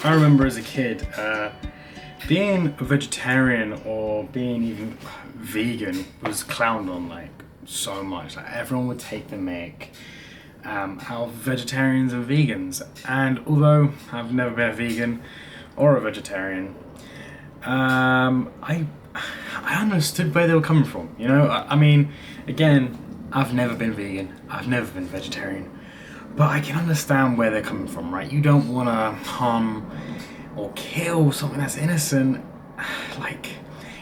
I remember as a kid, being a vegetarian or being even vegan was clowned on like so much. Like everyone would take the mick out of vegetarians and vegans. And although I've never been a vegan or a vegetarian, I understood where they were coming from. You know, I mean, again, I've never been vegan. I've never been vegetarian. But I can understand where they're coming from, right? You don't want to harm or kill something that's innocent. Like,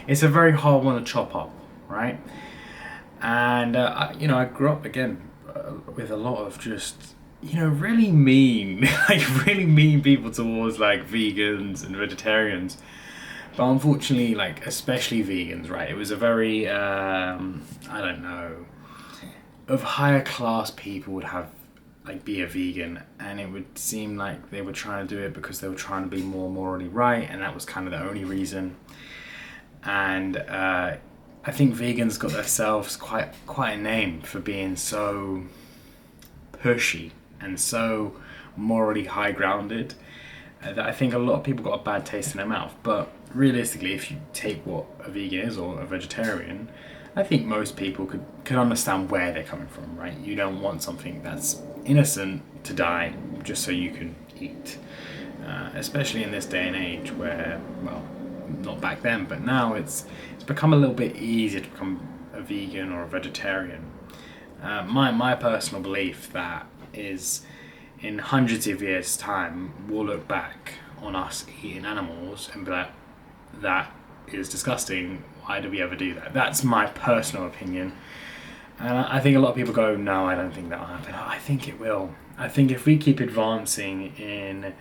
it's a very hard one to chop up, right? And I grew up again with a lot of just, really mean, like really mean people towards like vegans and vegetarians. But unfortunately, like especially vegans, right? It was a very, I don't know, of higher class people would have like be a vegan, and it would seem like they were trying to do it because they were trying to be more morally right, and that was kind of the only reason. And I think vegans got themselves quite a name for being so pushy and so morally high grounded that I think a lot of people got a bad taste in their mouth. But realistically, if you take what a vegan is or a vegetarian, I think most people could understand where they're coming from, right? You don't want something that's innocent to die just so you can eat. Especially in this day and age where, well, not back then, but now it's become a little bit easier to become a vegan or a vegetarian. My personal belief that is in hundreds of years' time, we'll look back on us eating animals and be like, that is disgusting. Why do we ever do that? That's my personal opinion. And I think a lot of people go, no, I don't think that will happen. I think it will. I think if we keep advancing in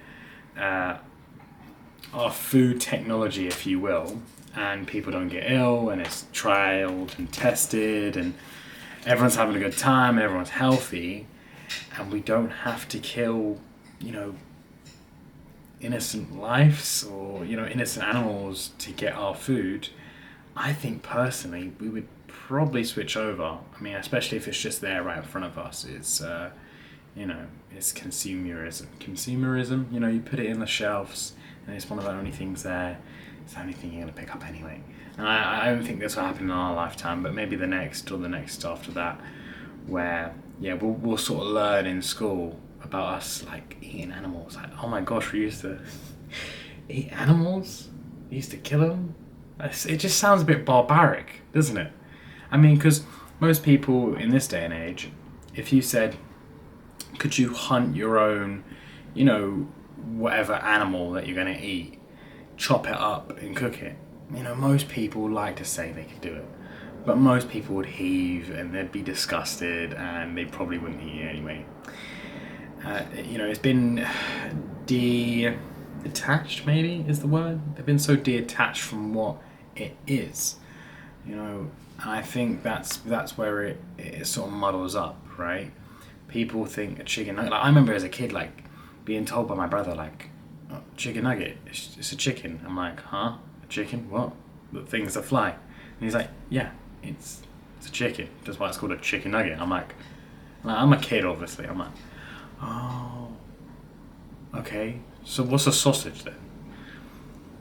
our food technology, if you will, and people don't get ill, and it's trialed and tested, and everyone's having a good time, and everyone's healthy, and we don't have to kill, innocent lives or, innocent animals to get our food, I think personally we would probably switch over. I mean, especially if it's just there right in front of us. It's it's consumerism. Consumerism. You put it in the shelves, and it's one of the only things there. It's the only thing you're gonna pick up anyway. And I don't think this will happen in our lifetime, but maybe the next or the next after that, where we'll sort of learn in school about us like eating animals. Like, oh my gosh, we used to eat animals. We used to kill them. It just sounds a bit barbaric, doesn't it? I mean, because most people in this day and age, if you said, could you hunt your own, whatever animal that you're going to eat, chop it up and cook it, most people like to say they could do it. But most people would heave and they'd be disgusted and they probably wouldn't eat it anyway. It's been detached, maybe is the word. They've been so detached from what it is, and I think that's where it sort of muddles up, right? People think a chicken nugget. Like, I remember as a kid, like being told by my brother, like, oh, chicken nugget, it's a chicken. I'm like, huh? A chicken? What? The things that fly? And he's like, yeah, it's a chicken. That's why it's called a chicken nugget. I'm a kid, obviously. I'm like, oh, okay. So what's a sausage then?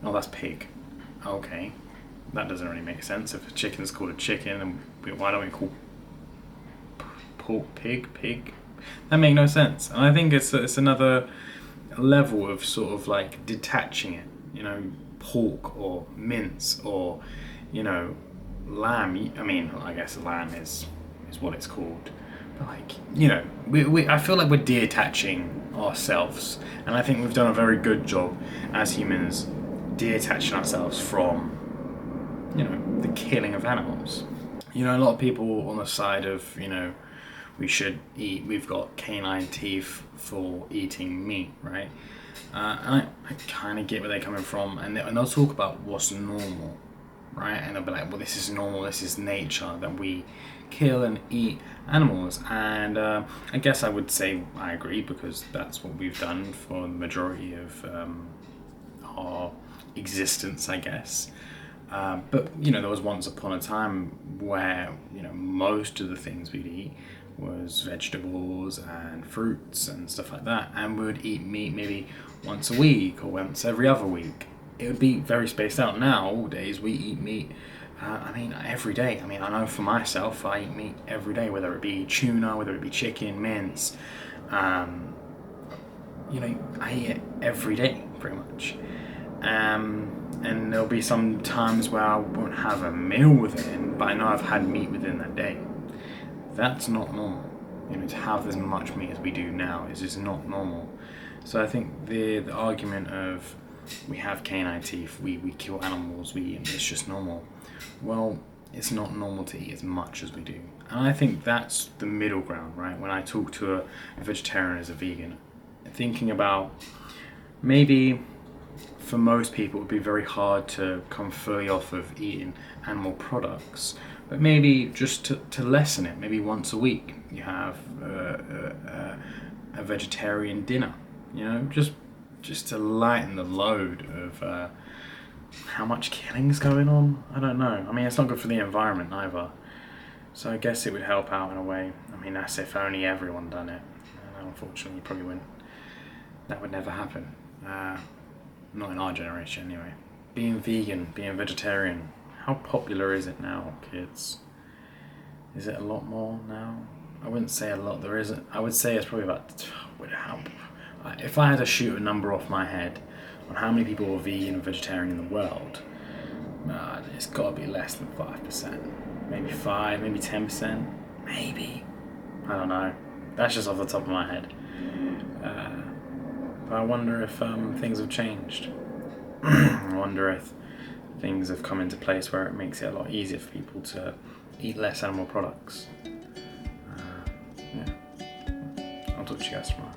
Oh, that's pig. Okay, that doesn't really make sense. If a chicken is called a chicken, then why don't we call pork pig? That makes no sense. And I think it's another level of sort of like detaching it. Pork or mince or lamb. I mean, I guess lamb is what it's called. But like, I feel like we're detaching ourselves, and I think we've done a very good job as humans detaching ourselves from the killing of animals. A lot of people on the side of we should eat, we've got canine teeth for eating meat, right? And I kind of get where they're coming from, and they'll talk about what's normal, right? And they'll be like, well, this is normal, this is nature, that we kill and eat animals. And I guess I would say I agree, because that's what we've done for the majority of our existence, I guess. But there was once upon a time where most of the things we'd eat was vegetables and fruits and stuff like that, and we would eat meat maybe once a week or once every other week. It would be very spaced out. Nowadays we eat meat, every day. I know for myself, I eat meat every day, whether it be tuna, whether it be chicken, mince. I eat it every day, pretty much. And there'll be some times where I won't have a meal within, but I know I've had meat within that day. That's not normal. To have as much meat as we do now is just not normal. So I think the argument of we have canine teeth, we kill animals, it's just normal. Well, it's not normal to eat as much as we do. And I think that's the middle ground, right? When I talk to a vegetarian as a vegan, thinking about maybe for most people it would be very hard to come fully off of eating animal products, but maybe just to lessen it, maybe once a week you have a vegetarian dinner, just to lighten the load of how much killing's going on. I don't know. It's not good for the environment either. So I guess it would help out in a way. That's if only everyone done it. And unfortunately, probably wouldn't. That would never happen. Not in our generation, anyway. Being vegan, being vegetarian, how popular is it now, kids? Is it a lot more now? I wouldn't say a lot. There isn't. I would say it's probably about. If I had to shoot a number off my head on how many people are vegan and vegetarian in the world, it's got to be less than 5%. Maybe 5, maybe 10%, maybe. I don't know. That's just off the top of my head. But I wonder if things have changed. I wonder if things have come into place where it makes it a lot easier for people to eat less animal products. Yeah. I'll talk to you guys tomorrow.